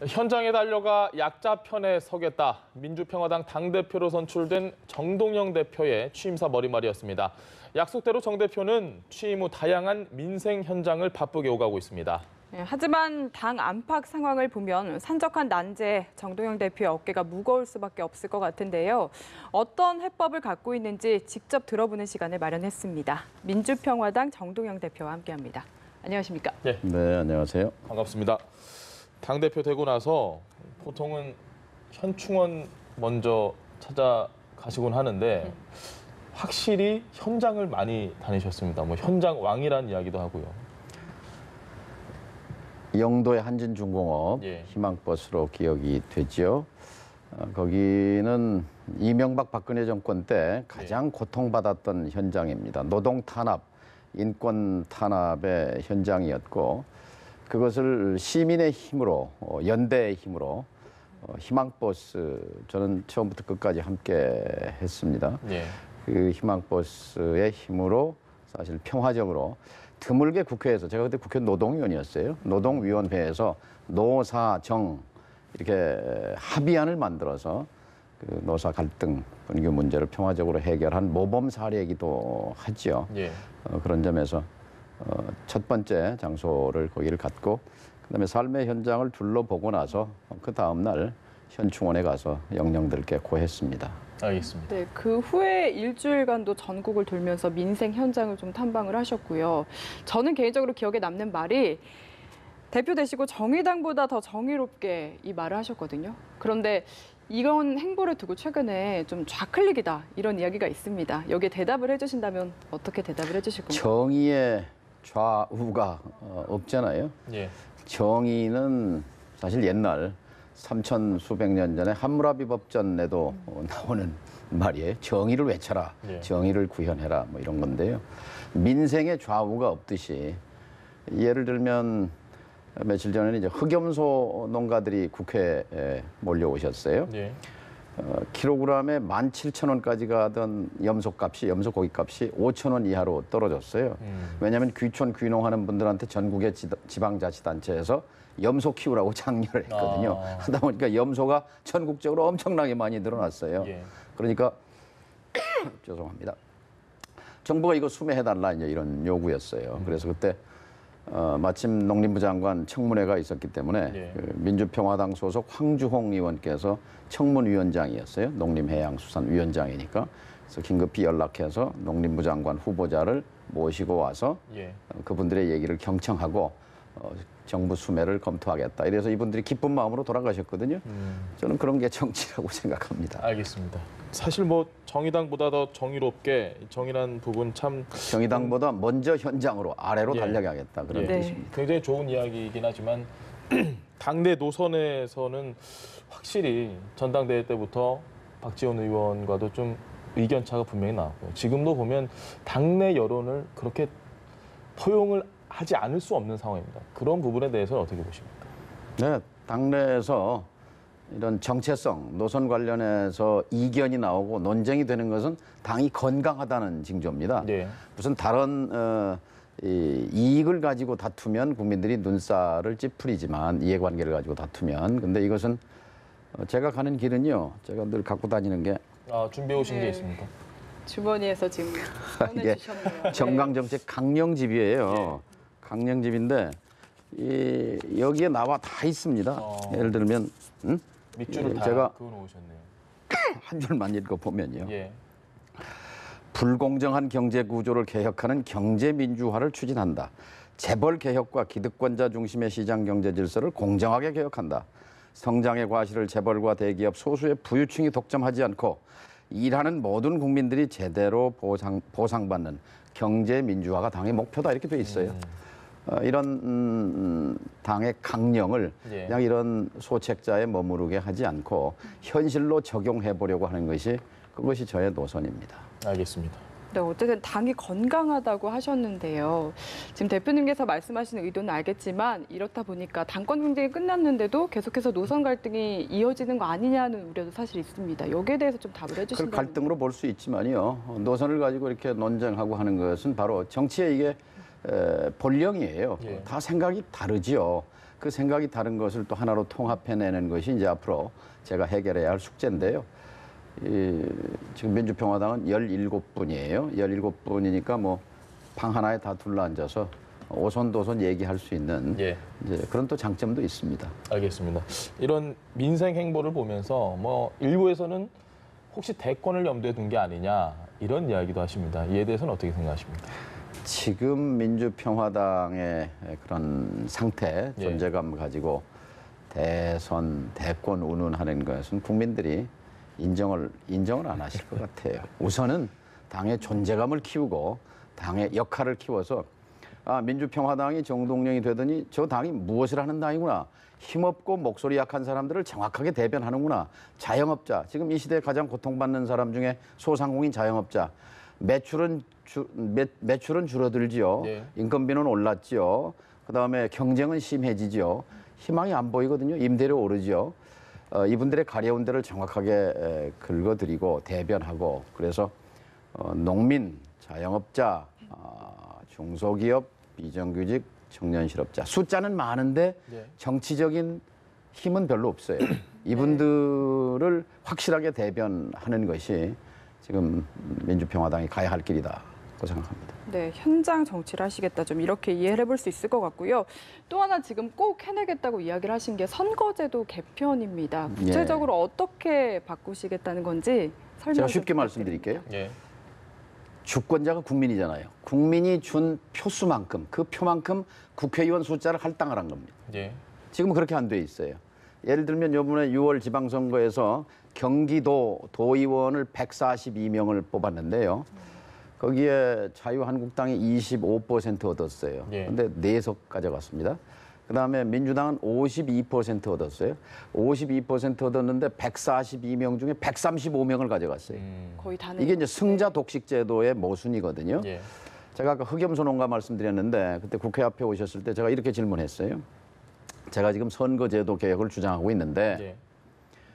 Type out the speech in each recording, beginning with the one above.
현장에 달려가 약자 편에 서겠다. 민주평화당 당대표로 선출된 정동영 대표의 취임사 머릿말이었습니다. 약속대로 정 대표는 취임 후 다양한 민생 현장을 바쁘게 오가고 있습니다. 하지만 당 안팎 상황을 보면 산적한 난제에 정동영 대표의 어깨가 무거울 수밖에 없을 것 같은데요. 어떤 해법을 갖고 있는지 직접 들어보는 시간을 마련했습니다. 민주평화당 정동영 대표와 함께합니다. 안녕하십니까? 네, 안녕하세요. 반갑습니다. 당대표 되고 나서 보통은 현충원 먼저 찾아가시곤 하는데 확실히 현장을 많이 다니셨습니다. 뭐 현장 왕이라는 이야기도 하고요. 영도의 한진중공업 희망버스로 기억이 되죠. 거기는 이명박 박근혜 정권 때 가장 고통받았던 현장입니다. 노동 탄압, 인권 탄압의 현장이었고 그것을 시민의 힘으로, 연대의 힘으로 희망버스, 저는 처음부터 끝까지 함께 했습니다. 그 희망버스의 힘으로 사실 평화적으로 드물게 국회에서, 제가 그때 국회 노동위원이었어요. 노동위원회에서 노사정 이렇게 합의안을 만들어서 그 노사 갈등, 분규 문제를 평화적으로 해결한 모범 사례이기도 하죠. 그런 점에서 첫 번째 장소를 거기를 갖고 그다음에 삶의 현장을 둘러보고 나서 그 다음 날 현충원에 가서 영령들께 고했습니다. 알겠습니다. 네, 그 후에 일주일간도 전국을 돌면서 민생 현장을 좀 탐방을 하셨고요. 저는 개인적으로 기억에 남는 말이 대표 되시고 정의당보다 더 정의롭게 이 말을 하셨거든요. 그런데 이런 행보를 두고 최근에 좀 좌클릭이다 이런 이야기가 있습니다. 여기에 대답을 해주신다면 어떻게 대답을 해주실 건가요? 정의의 좌우가 없잖아요. 정의는 사실 옛날 3천 수백 년 전에 함무라비 법전에도 나오는 말이에요. 정의를 외쳐라, 정의를 구현해라, 뭐 이런 건데요. 민생의 좌우가 없듯이 예를 들면 며칠 전에는 이제 흑염소 농가들이 국회에 몰려오셨어요. 킬로그램에 17,000원까지 가던 염소값이, 염소고기값이 5,000원 이하로 떨어졌어요. 왜냐하면 귀촌 귀농하는 분들한테 전국의 지방자치단체에서 염소 키우라고 장려를 했거든요. 하다 보니까 염소가 전국적으로 엄청나게 많이 늘어났어요. 그러니까 죄송합니다. 정부가 이거 수매해달라 이제 이런 요구였어요. 그래서 그때 마침 농림부 장관 청문회가 있었기 때문에 그 민주평화당 소속 황주홍 의원께서 청문위원장이었어요. 농림해양수산위원장이니까. 그래서 긴급히 연락해서 농림부 장관 후보자를 모시고 와서 그분들의 얘기를 경청하고 정부 수매를 검토하겠다. 이래서 이분들이 기쁜 마음으로 돌아가셨거든요. 저는 그런 게 정치라고 생각합니다. 알겠습니다. 사실 뭐 정의당보다 더 정의롭게 정의란 부분 참 정의당보다 먼저 현장으로 아래로 달려가겠다 그런 뜻입니다. 굉장히 좋은 이야기이긴 하지만 당내 노선에서는 확실히 전당대회 때부터 박지원 의원과도 좀 의견 차가 분명히 나왔고요. 지금도 보면 당내 여론을 그렇게 포용을 하지 않을 수 없는 상황입니다. 그런 부분에 대해서는 어떻게 보십니까? 네, 당내에서 이런 정체성, 노선 관련해서 이견이 나오고 논쟁이 되는 것은 당이 건강하다는 징조입니다. 무슨 다른 이익을 가지고 다투면 국민들이 눈살을 찌푸리지만 이해관계를 가지고 다투면 근데 이것은 제가 가는 길은요. 제가 늘 갖고 다니는 게 준비해 오신 게 있습니까? 주머니에서 지금 꺼내주셨네요. 정강정책 강령집이에요. 강령집인데 여기에 나와 다 있습니다. 예를 들면 밑줄을 다 제가 그어놓으셨네요. 한 줄만 읽어보면요. 불공정한 경제 구조를 개혁하는 경제민주화를 추진한다. 재벌 개혁과 기득권자 중심의 시장 경제 질서를 공정하게 개혁한다. 성장의 과실을 재벌과 대기업 소수의 부유층이 독점하지 않고 일하는 모든 국민들이 제대로 보상받는 경제민주화가 당의 목표다 이렇게 돼 있어요. 이런 당의 강령을 그냥 이런 소책자에 머무르게 하지 않고 현실로 적용해 보려고 하는 것이 그것이 저의 노선입니다. 알겠습니다. 네, 어쨌든 당이 건강하다고 하셨는데요. 지금 대표님께서 말씀하시는 의도는 알겠지만 이렇다 보니까 당권 경쟁이 끝났는데도 계속해서 노선 갈등이 이어지는 거 아니냐는 우려도 사실 있습니다. 여기에 대해서 좀 답을 해주신다면. 그걸 갈등으로 볼 수 있지만요. 노선을 가지고 이렇게 논쟁하고 하는 것은 바로 정치의 이게 본령이에요. 다 생각이 다르지요. 그 생각이 다른 것을 또 하나로 통합해내는 것이 이제 앞으로 제가 해결해야 할 숙제인데요. 지금 민주평화당은 17분이에요. 17분이니까 뭐 방 하나에 다 둘러앉아서 오손도손 얘기할 수 있는 예. 이제 그런 또 장점도 있습니다. 알겠습니다. 이런 민생 행보를 보면서 뭐 일부에서는 혹시 대권을 염두에 둔 게 아니냐 이런 이야기도 하십니다. 이에 대해서는 어떻게 생각하십니까? 지금 민주평화당의 그런 상태, 예. 존재감 가지고 대선, 대권 운운하는 것은 국민들이 인정을 안 하실 것 같아요. 우선은 당의 존재감을 키우고 당의 역할을 키워서 민주평화당이 정동영이 되더니 저 당이 무엇을 하는 당이구나. 힘없고 목소리 약한 사람들을 정확하게 대변하는구나. 자영업자, 지금 이 시대에 가장 고통받는 사람 중에 소상공인 자영업자. 매출은 줄어들지요. 네. 인건비는 올랐지요. 그다음에 경쟁은 심해지지요. 희망이 안 보이거든요. 임대료 오르지요. 이분들의 가려운 데를 정확하게 긁어드리고 대변하고 그래서 농민, 자영업자, 중소기업, 비정규직, 청년 실업자 숫자는 많은데 네. 정치적인 힘은 별로 없어요. 이분들을 확실하게 대변하는 것이 지금 민주평화당이 가야 할 길이다고 생각합니다. 네, 현장 정치를 하시겠다 좀 이렇게 이해를 해볼 수 있을 것 같고요. 또 하나 지금 꼭 해내겠다고 이야기를 하신 게 선거제도 개편입니다. 구체적으로 어떻게 바꾸시겠다는 건지 설명 제가 좀 쉽게 부탁드립니다. 말씀드릴게요. 예. 주권자가 국민이잖아요. 국민이 준 표수만큼 그 표만큼 국회의원 숫자를 할당하란 겁니다. 예. 지금은 그렇게 안 돼 있어요. 예를 들면 이번에 6월 지방선거에서 경기도 도의원을 142명을 뽑았는데요. 거기에 자유한국당이 25% 얻었어요. 예. 그런데 4석 가져갔습니다. 그다음에 민주당은 52% 얻었어요. 52% 얻었는데 142명 중에 135명을 가져갔어요. 거의 다 이게 이제 승자 독식 제도의 모순이거든요. 예. 제가 아까 흑염소농가 말씀드렸는데 그때 국회 앞에 오셨을 때 제가 이렇게 질문했어요. 제가 지금 선거제도 개혁을 주장하고 있는데 예.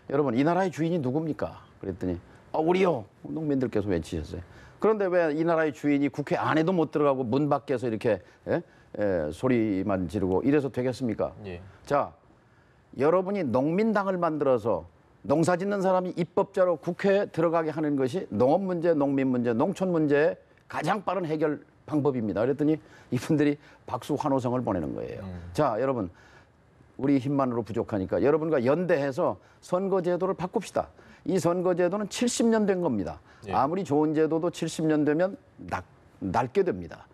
여러분 이 나라의 주인이 누굽니까? 그랬더니 우리요. 농민들께서 외치셨어요. 그런데 왜 이 나라의 주인이 국회 안에도 못 들어가고 문 밖에서 이렇게 소리만 지르고 이래서 되겠습니까? 예. 자, 여러분이 농민당을 만들어서 농사 짓는 사람이 입법자로 국회에 들어가게 하는 것이 농업 문제, 농민 문제, 농촌 문제의 가장 빠른 해결 방법입니다. 그랬더니 이분들이 박수 환호성을 보내는 거예요. 자, 여러분 우리 힘만으로 부족하니까 여러분과 연대해서 선거제도를 바꿉시다. 이 선거제도는 70년 된 겁니다. 예. 아무리 좋은 제도도 70년 되면 낡게 됩니다.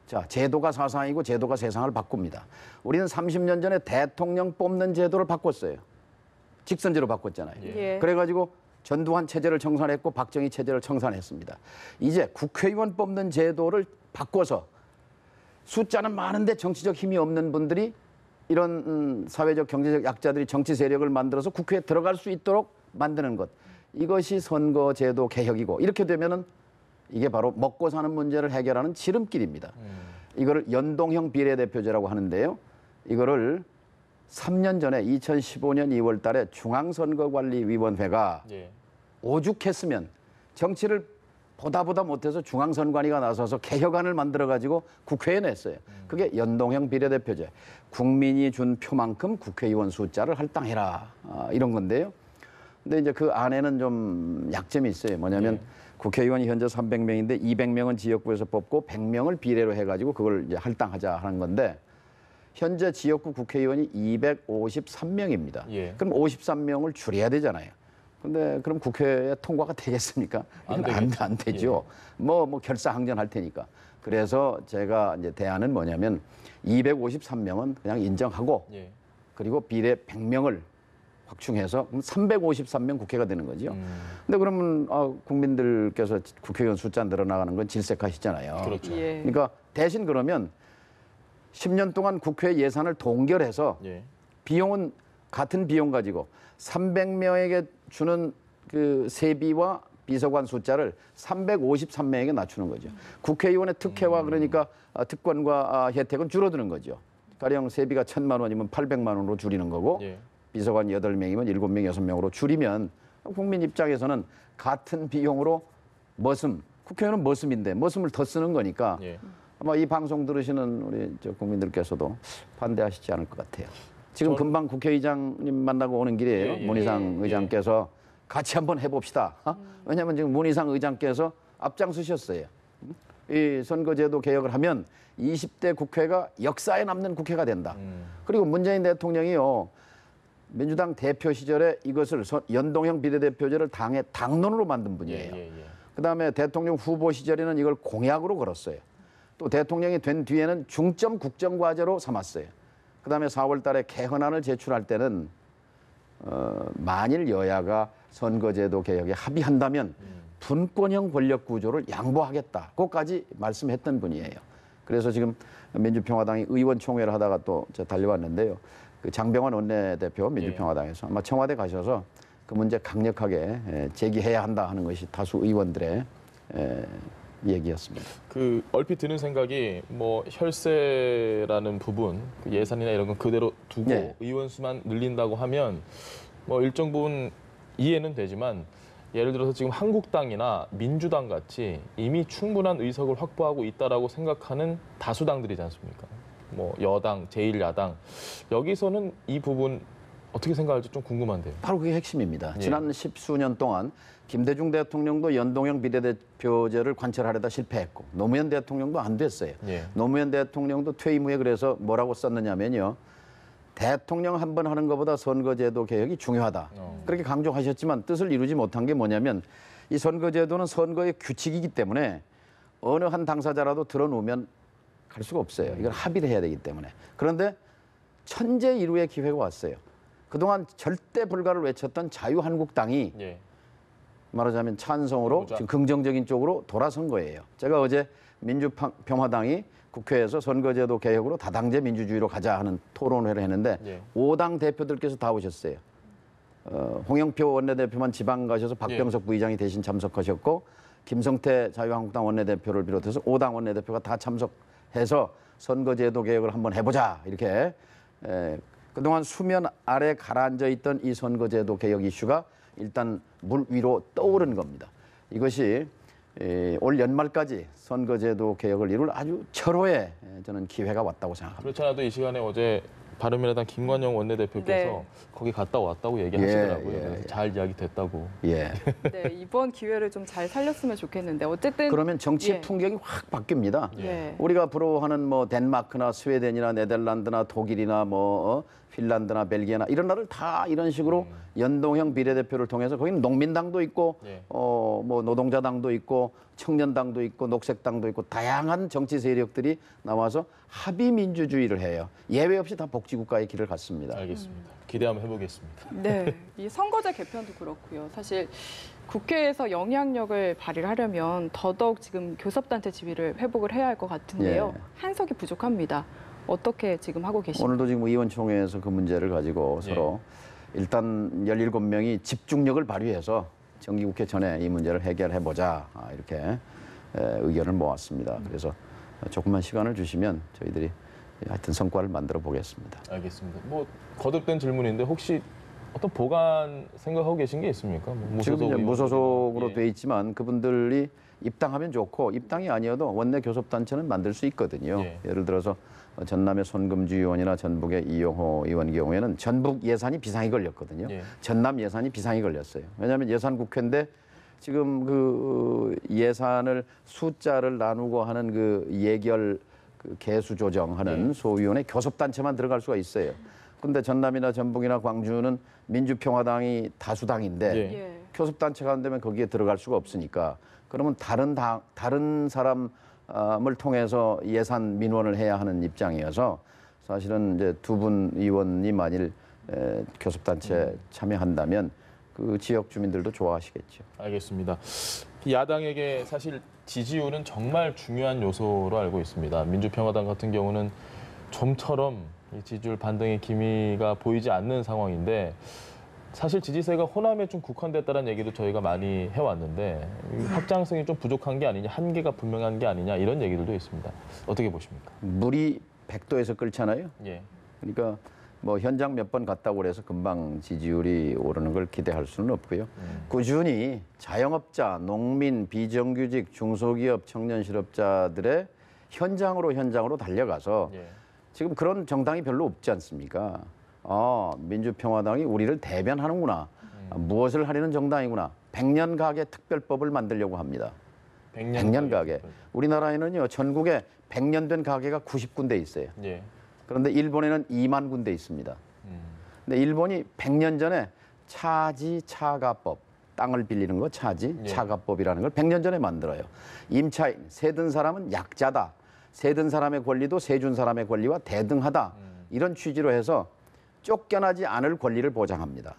자, 제도가 사상이고 제도가 세상을 바꿉니다. 우리는 30년 전에 대통령 뽑는 제도를 바꿨어요. 직선제로 바꿨잖아요. 예. 그래가지고 전두환 체제를 청산했고 박정희 체제를 청산했습니다. 이제 국회의원 뽑는 제도를 바꿔서 숫자는 많은데 정치적 힘이 없는 분들이 이런 사회적 경제적 약자들이 정치 세력을 만들어서 국회에 들어갈 수 있도록 만드는 것. 이것이 선거제도 개혁이고 이렇게 되면은 이게 바로 먹고 사는 문제를 해결하는 지름길입니다. 이거를 연동형 비례대표제라고 하는데요. 이거를 3년 전에 2015년 2월 달에 중앙선거관리위원회가 예. 오죽했으면 정치를 보다 못해서 중앙선관위가 나서서 개혁안을 만들어가지고 국회에 냈어요. 그게 연동형 비례대표제. 국민이 준 표만큼 국회의원 숫자를 할당해라. 이런 건데요. 근데 이제 그 안에는 좀 약점이 있어요. 뭐냐면 국회의원이 현재 300명인데 200명은 지역구에서 뽑고 100명을 비례로 해가지고 그걸 이제 할당하자 하는 건데 현재 지역구 국회의원이 253명입니다. 예. 그럼 53명을 줄여야 되잖아요. 근데 그럼 국회에 통과가 되겠습니까? 안 되죠. 뭐 결사항전할 테니까. 그래서 제가 이제 대안은 뭐냐면 253명은 그냥 인정하고 예. 그리고 비례 100명을 확충해서 353명 국회가 되는 거죠. 근데 그러면 국민들께서 국회의원 숫자 늘어나가는 건 질색하시잖아요. 그렇죠. 예. 그러니까 대신 그러면 10년 동안 국회 예산을 동결해서 예. 비용은 같은 비용 가지고 300명에게 주는 그 세비와 비서관 숫자를 353명에게 낮추는 거죠. 국회의원의 특혜와 그러니까 특권과 혜택은 줄어드는 거죠. 가령 세비가 1,000만 원이면 800만 원으로 줄이는 거고 예. 비서관 8명이면 7명, 6명으로 줄이면 국민 입장에서는 같은 비용으로 국회의원은 머슴인데 머슴을 더 쓰는 거니까 예. 아마 이 방송 들으시는 우리 저 국민들께서도 반대하시지 않을 것 같아요. 지금 금방 국회의장님 만나고 오는 길이에요. 문희상 의장께서 같이 한번 해봅시다. 왜냐하면 지금 문희상 의장께서 앞장서셨어요. 이 선거제도 개혁을 하면 20대 국회가 역사에 남는 국회가 된다. 그리고 문재인 대통령이요. 민주당 대표 시절에 이것을 연동형 비례대표제를 당의 당론으로 만든 분이에요. 그다음에 대통령 후보 시절에는 이걸 공약으로 걸었어요. 또 대통령이 된 뒤에는 중점 국정과제로 삼았어요. 그다음에 4월 달에 개헌안을 제출할 때는 만일 여야가 선거제도 개혁에 합의한다면 분권형 권력 구조를 양보하겠다. 그것까지 말씀했던 분이에요. 그래서 지금 민주평화당이 의원총회를 하다가 또 달려왔는데요. 그 장병환 원내대표 민주평화당에서 아마 청와대 가셔서 그 문제 강력하게 제기해야 한다 하는 것이 다수 의원들의 얘기였습니다. 그 얼핏 드는 생각이 뭐 혈세라는 부분, 그 예산이나 이런 건 그대로 두고 의원 수만 늘린다고 하면 뭐 일정 부분 이해는 되지만 예를 들어서 지금 한국당이나 민주당 같이 이미 충분한 의석을 확보하고 있다라고 생각하는 다수당들이지 않습니까? 뭐 여당, 제1야당 여기서는 이 부분 어떻게 생각할지 좀 궁금한데요. 바로 그게 핵심입니다. 지난 10수년 동안 김대중 대통령도 연동형 비례대표제를 관철하려다 실패했고 노무현 대통령도 안 됐어요. 노무현 대통령도 퇴임 후에 그래서 뭐라고 썼느냐면요. 대통령 한 번 하는 것보다 선거제도 개혁이 중요하다. 그렇게 강조하셨지만 뜻을 이루지 못한 게 뭐냐면 이 선거제도는 선거의 규칙이기 때문에 어느 한 당사자라도 들어놓으면 갈 수가 없어요. 이걸 합의를 해야 되기 때문에. 그런데 천재 일우의 기회가 왔어요. 그동안 절대 불가를 외쳤던 자유한국당이 말하자면 찬성으로 지금 긍정적인 쪽으로 돌아선 거예요. 제가 어제 민주평화당이 국회에서 선거제도 개혁으로 다당제 민주주의로 가자 하는 토론회를 했는데 5당 대표들께서 다 오셨어요. 홍영표 원내대표만 지방 가셔서 박병석 부의장이 대신 참석하셨고 김성태 자유한국당 원내대표를 비롯해서 5당 원내대표가 다 참석해서 선거제도 개혁을 한번 해보자 이렇게 그동안 수면 아래 가라앉아 있던 이 선거제도 개혁 이슈가 일단 물 위로 떠오른 겁니다. 이것이 올 연말까지 선거제도 개혁을 이룰 아주 철호의 저는 기회가 왔다고 생각합니다. 그렇지 않아도 이 시간에 어제 바른미래당 김관영 원내대표께서 거기 갔다 왔다고 얘기하시더라고요. 그래서 잘 이야기 됐다고. 네, 이번 기회를 좀 잘 살렸으면 좋겠는데 어쨌든 그러면 정치의 풍경이 확 바뀝니다. 우리가 부러워하는 뭐 덴마크나 스웨덴이나 네덜란드나 독일이나 뭐 핀란드나 벨기에나 이런 나라를 다 이런 식으로 연동형 비례대표를 통해서 거기는 농민당도 있고 뭐 노동자당도 있고 청년당도 있고 녹색당도 있고 다양한 정치 세력들이 나와서 합의 민주주의를 해요. 예외 없이 다 복지국가의 길을 갔습니다. 알겠습니다. 기대 한번 해보겠습니다. 네, 이 선거제 개편도 그렇고요. 사실 국회에서 영향력을 발휘를 하려면 더더욱 지금 교섭단체 지위를 회복을 해야 할 것 같은데요. 한석이 부족합니다. 어떻게 지금 하고 계십니까? 오늘도 지금 의원총회에서 그 문제를 가지고 서로 일단 17명이 집중력을 발휘해서 정기국회 전에 이 문제를 해결해보자 이렇게 의견을 모았습니다. 그래서 조금만 시간을 주시면 저희들이 하여튼 성과를 만들어 보겠습니다. 알겠습니다. 뭐 거듭된 질문인데 혹시 어떤 보관 생각하고 계신 게 있습니까? 뭐 지금 이제 무소속으로 돼 있지만 그분들이 입당하면 좋고 입당이 아니어도 원내 교섭단체는 만들 수 있거든요. 예를 들어서 전남의 손금주 의원이나 전북의 이용호 의원 경우에는 전북 예산이 비상이 걸렸거든요. 전남 예산이 비상이 걸렸어요. 왜냐하면 예산국회인데 지금 그 예산을 숫자를 나누고 하는 그 예결 그 개수 조정하는 소위원회 교섭단체만 들어갈 수가 있어요. 그런데 전남이나 전북이나 광주는 민주평화당이 다수당인데 교섭단체가 안 되면 거기에 들어갈 수가 없으니까 그러면 다른 사람을 통해서 예산 민원을 해야 하는 입장이어서 사실은 이제 두 분 의원이 만일 교섭단체 참여한다면 그 지역 주민들도 좋아하시겠죠. 알겠습니다. 야당에게 사실 지지율은 정말 중요한 요소로 알고 있습니다. 민주평화당 같은 경우는 좀처럼 이 지지율 반등의 기미가 보이지 않는 상황인데 사실 지지세가 호남에 좀 국한됐다는 얘기도 저희가 많이 해왔는데 확장성이 좀 부족한 게 아니냐, 한계가 분명한 게 아니냐 이런 얘기들도 있습니다. 어떻게 보십니까? 물이 100도에서 끓잖아요. 그러니까 뭐 현장 몇 번 갔다고 그래서 금방 지지율이 오르는 걸 기대할 수는 없고요. 꾸준히 자영업자, 농민, 비정규직, 중소기업, 청년 실업자들의 현장으로 달려가서 예. 지금 그런 정당이 별로 없지 않습니까? 민주평화당이 우리를 대변하는구나. 무엇을 하려는 정당이구나. 100년 가게 특별법을 만들려고 합니다. 100년 가게. 우리나라에는요, 전국에 100년 된 가게가 90군데 있어요. 예. 그런데 일본에는 2만 군데 있습니다. 근데 일본이 100년 전에 차지차가법, 땅을 빌리는 거 차지, 예. 차가법이라는 걸 100년 전에 만들어요. 임차인, 세든 사람은 약자다. 세든 사람의 권리도 세준 사람의 권리와 대등하다. 이런 취지로 해서 쫓겨나지 않을 권리를 보장합니다.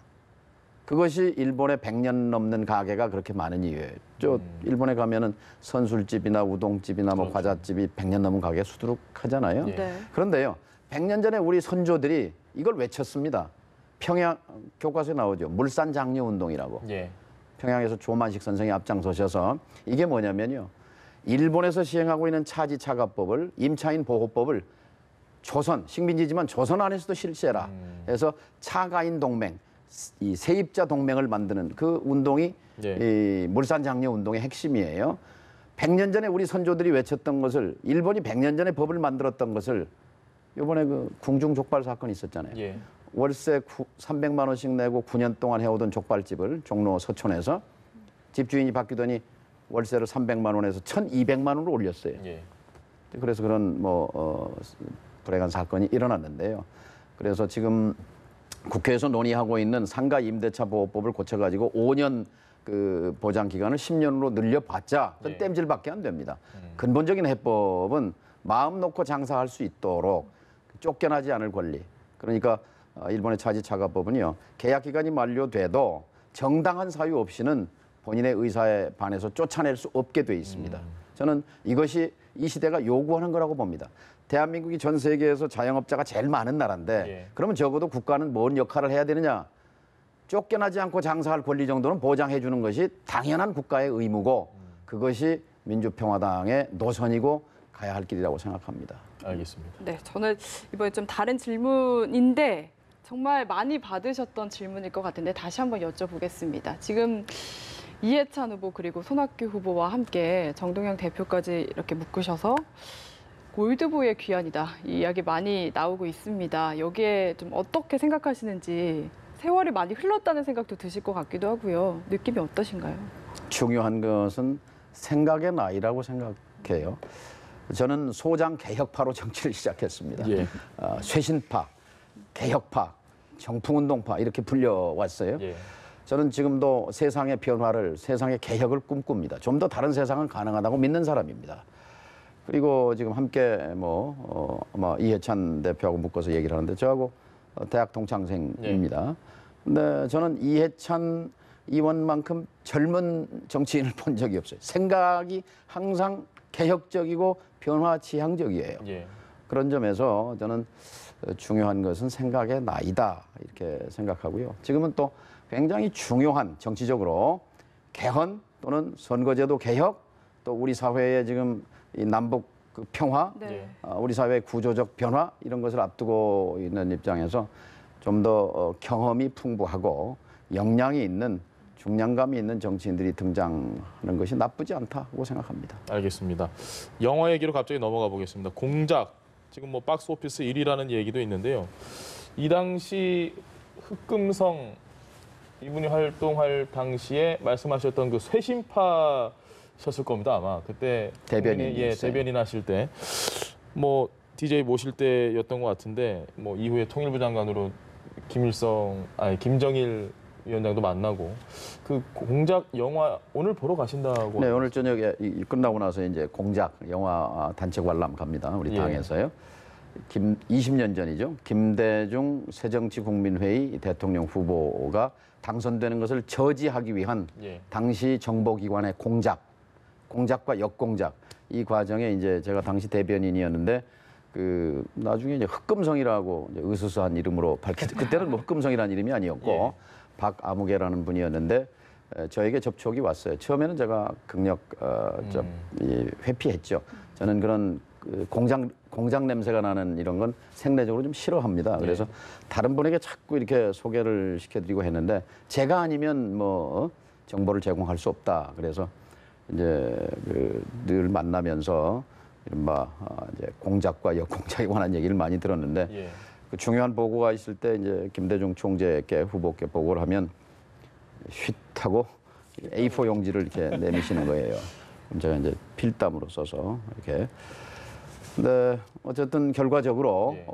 그것이 일본의 100년 넘는 가게가 그렇게 많은 이유예요. 일본에 가면은 선술집이나 우동집이나 뭐 그렇죠. 과자집이 100년 넘은 가게 수두룩하잖아요. 예. 네. 그런데요, 100년 전에 우리 선조들이 이걸 외쳤습니다. 평양 교과서에 나오죠. 물산장려운동이라고. 예. 평양에서 조만식 선생이 앞장서셔서 이게 뭐냐면요. 일본에서 시행하고 있는 차지차가법을 임차인 보호법을 조선, 식민지지만 조선 안에서도 실시해라. 해서 차가인 동맹, 이 세입자 동맹을 만드는 그 운동이 이 물산장려 운동의 핵심이에요. 100년 전에 우리 선조들이 외쳤던 것을 일본이 100년 전에 법을 만들었던 것을 이번에 그 궁중 족발 사건이 있었잖아요. 예. 월세 300만 원씩 내고 9년 동안 해오던 족발집을 종로 서촌에서 집주인이 바뀌더니 월세를 300만 원에서 1,200만 원으로 올렸어요. 예. 그래서 그런 불행한 사건이 일어났는데요. 그래서 지금 국회에서 논의하고 있는 상가 임대차 보호법을 고쳐가지고 5년 그 보장 기간을 10년으로 늘려봤자 예. 땜질밖에 안 됩니다. 근본적인 해법은 마음 놓고 장사할 수 있도록 쫓겨나지 않을 권리. 그러니까 일본의 차지차가법은요, 계약 기간이 만료돼도 정당한 사유 없이는 본인의 의사에 반해서 쫓아낼 수 없게 돼 있습니다. 저는 이것이 이 시대가 요구하는 거라고 봅니다. 대한민국이 전 세계에서 자영업자가 제일 많은 나라인데 예. 그러면 적어도 국가는 뭔 역할을 해야 되느냐? 쫓겨나지 않고 장사할 권리 정도는 보장해 주는 것이 당연한 국가의 의무고 그것이 민주평화당의 노선이고 가야 할 길이라고 생각합니다. 알겠습니다. 네, 저는 이번에 좀 다른 질문인데 정말 많이 받으셨던 질문일 것 같은데 다시 한번 여쭤보겠습니다. 지금 이해찬 후보 그리고 손학규 후보와 함께 정동영 대표까지 이렇게 묶으셔서 골드보이의 귀환이다 이 이야기 많이 나오고 있습니다. 여기에 좀 어떻게 생각하시는지 세월이 많이 흘렀다는 생각도 드실 것 같기도 하고요. 느낌이 어떠신가요? 중요한 것은 생각의 나이라고 생각해요. 저는 소장 개혁파로 정치를 시작했습니다. 예. 쇄신파, 개혁파, 정풍운동파 이렇게 불려왔어요. 예. 저는 지금도 세상의 변화를, 세상의 개혁을 꿈꿉니다. 좀 더 다른 세상은 가능하다고 믿는 사람입니다. 그리고 지금 함께 아마 이해찬 대표하고 묶어서 얘기를 하는데 저하고 대학 동창생입니다. 근데 저는 이해찬 의원만큼 젊은 정치인을 본 적이 없어요. 생각이 항상 개혁적이고 변화 지향적이에요. 예. 그런 점에서 저는 중요한 것은 생각의 나이다 이렇게 생각하고요. 지금은 또 굉장히 중요한 정치적으로 개헌 또는 선거제도 개혁 또 우리 사회의 지금 이 남북 그 평화, 네. 우리 사회의 구조적 변화 이런 것을 앞두고 있는 입장에서 좀 더 경험이 풍부하고 역량이 있는 중량감이 있는 정치인들이 등장하는 것이 나쁘지 않다고 생각합니다. 알겠습니다. 영화 얘기로 갑자기 넘어가 보겠습니다. 공작 지금 뭐 박스 오피스 1위라는 얘기도 있는데요. 이 당시 흑금성 이분이 활동할 당시에 말씀하셨던 그 쇄신파셨을 겁니다 아마 그때 대변인 하실 때 뭐 DJ 모실 때였던 것 같은데 뭐 이후에 통일부 장관으로 김정일 위원장도 만나고 그 공작 영화 오늘 보러 가신다고. 네, 오늘 저녁에 끝나고 나서 이제 공작 영화 단체 관람 갑니다. 우리 당에서요. 20년 전이죠. 김대중 새정치국민회의 대통령 후보가 당선되는 것을 저지하기 위한 당시 정보기관의 공작과 역공작 이 과정에 이제 제가 당시 대변인이었는데 그 나중에 이제 흑금성이라고 이제 으스스한 이름으로 그때는 뭐 흑금성이라는 이름이 아니었고 박아무개라는 분이었는데 저에게 접촉이 왔어요. 처음에는 제가 극력 회피했죠. 저는 그런 그 공장 냄새가 나는 이런 건 생내적으로 좀 싫어합니다. 그래서 다른 분에게 자꾸 이렇게 소개를 시켜드리고 했는데 제가 아니면 뭐 정보를 제공할 수 없다. 그래서 이제 늘 만나면서 이른바 이제 공작과 역공작에 관한 얘기를 많이 들었는데 예. 그 중요한 보고가 있을 때 이제 김대중 총재께 후보께 보고를 하면 쉿 하고 A4 용지를 이렇게 내미시는 거예요. 제가 이제 필담으로 써서 이렇게. 근데 어쨌든 결과적으로 예.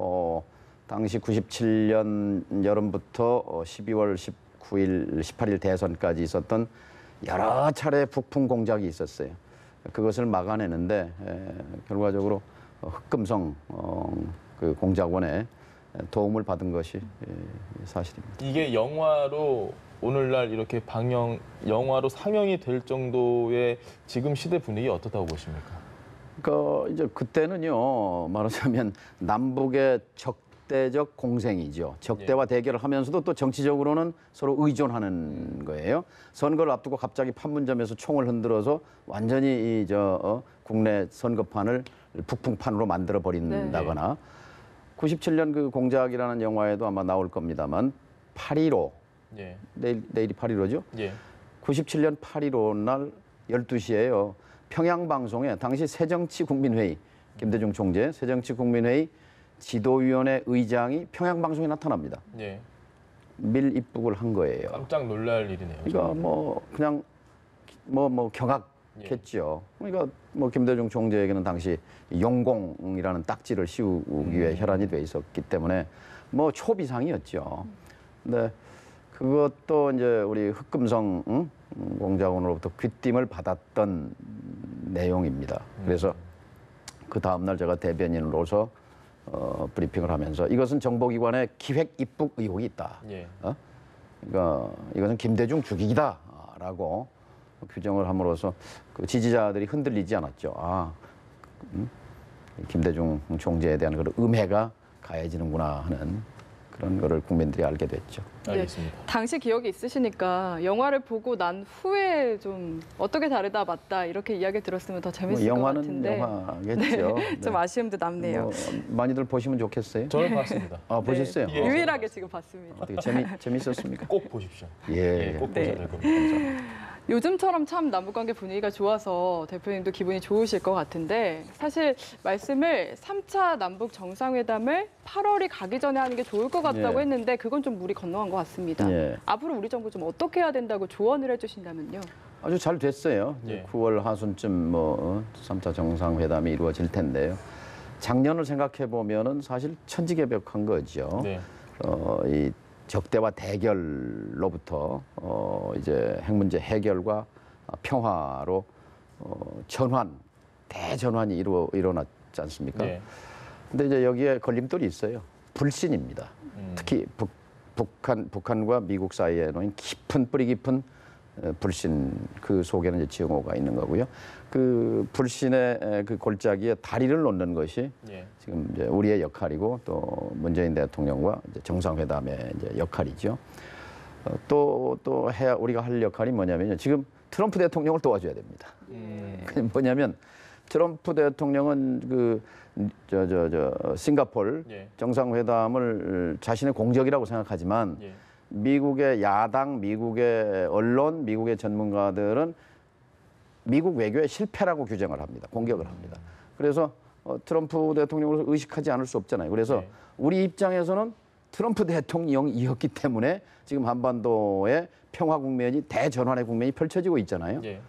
당시 97년 여름부터 12월 19일, 18일 대선까지 있었던 여러 차례 북풍 공작이 있었어요. 그것을 막아내는데 결과적으로 흑금성 그 공작원의 도움을 받은 것이 사실입니다. 이게 영화로 오늘날 이렇게 영화로 상영이 될 정도의 지금 시대 분위기 어떻다고 보십니까? 그러니까 이제 그때는요, 말하자면 남북의 적대적 공생이죠. 적대와 대결을 하면서도 또 정치적으로는 서로 의존하는 거예요. 선거를 앞두고 갑자기 판문점에서 총을 흔들어서 완전히 국내 선거판을 북풍판으로 만들어 버린다거나. 97년 그 공작이라는 영화에도 아마 나올 겁니다만 8.15 예. 내일이 8.15죠? 예. 97년 8.15 날 12시에요. 평양방송에 당시 새정치국민회의, 김대중 총재 새정치국민회의 지도위원회 의장이 평양방송에 나타납니다. 예. 밀입북을 한 거예요. 깜짝 놀랄 일이네요. 그러니까 뭐 그냥 뭐 경악했죠. 그러니까 뭐 김대중 총재에게는 당시 용공이라는 딱지를 씌우기 위해 혈안이 돼 있었기 때문에 뭐 초비상이었죠. 근데 그것도 이제 우리 흑금성 공작원으로부터 귀띔을 받았던 내용입니다. 그래서 그 다음 날 제가 대변인으로서 브리핑을 하면서 이것은 정보기관의 기획 입북 의혹이 있다. 예. 그러니까 이것은 김대중 죽이기다라고 규정을 함으로써 그 지지자들이 흔들리지 않았죠. 김대중 총재에 대한 그런 음해가 가해지는구나 하는 그런 거를 국민들이 알게 됐죠. 알겠습니다. 네, 당시 기억이 있으시니까 영화를 보고 난 후에 좀 어떻게 다르다 맞다 이렇게 이야기 들었으면 더 재밌을 것 같은데. 영화겠죠. 네, 좀 아쉬움도 남네요. 뭐 많이들 보시면 좋겠어요. 저는 봤습니다. 보셨어요? 예. 유일하게 지금 봤습니다. 어떻게 재밌었습니까? 꼭 보십시오. 예, 꼭 네. 보셔야 될 겁니다. 요즘처럼 참 남북관계 분위기가 좋아서 대표님도 기분이 좋으실 것 같은데 사실 말씀을 3차 남북 정상회담을 8월이 가기 전에 하는 게 좋을 것 같다고 예. 했는데 그건 좀 무리 건너간 것 같습니다. 예. 앞으로 우리 정부 좀 어떻게 해야 된다고 조언을 해주신다면요. 아주 잘 됐어요. 예. 9월 하순쯤 3차 정상회담이 이루어질 텐데요. 작년을 생각해 보면은 사실 천지개벽한 거죠. 네. 이 적대와 대결로부터 이제 핵 문제 해결과 평화로 대전환이 일어났지 않습니까? 네. 근데 이제 여기에 걸림돌이 있어요. 불신입니다. 특히 북한과 미국 사이에 놓인 뿌리 깊은 불신, 그 속에는 이제 증오가 있는 거고요. 그 불신의 그 골짜기에 다리를 놓는 것이 예. 지금 이제 우리의 역할이고 또 문재인 대통령과 이제 정상회담의 이제 역할이죠. 우리가 할 역할이 뭐냐면요. 지금 트럼프 대통령을 도와줘야 됩니다. 그게 뭐냐면 트럼프 대통령은 싱가포르 예. 정상회담을 자신의 공적이라고 생각하지만 예. 미국의 야당, 미국의 언론, 미국의 전문가들은 미국 외교의 실패라고 규정을 합니다. 공격을 합니다. 그래서 트럼프 대통령을 의식하지 않을 수 없잖아요. 그래서 네. 우리 입장에서는 트럼프 대통령이었기 때문에 지금 한반도의 평화 국면이 대전환의 국면이 펼쳐지고 있잖아요. 예.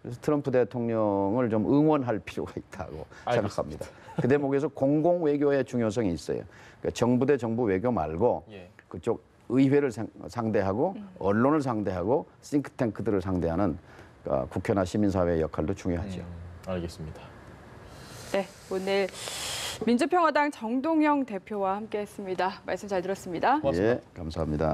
그래서 트럼프 대통령을 좀 응원할 필요가 있다고 생각합니다. 그 대목에서 공공 외교의 중요성이 있어요. 그러니까 정부 대 정부 외교 말고 예. 그쪽 의회를 상대하고 언론을 상대하고 싱크탱크들을 상대하는 그러니까 국회나 시민사회의 역할도 중요하죠. 알겠습니다. 네, 오늘 민주평화당 정동영 대표와 함께했습니다. 말씀 잘 들었습니다. 고맙습니다. 예, 감사합니다.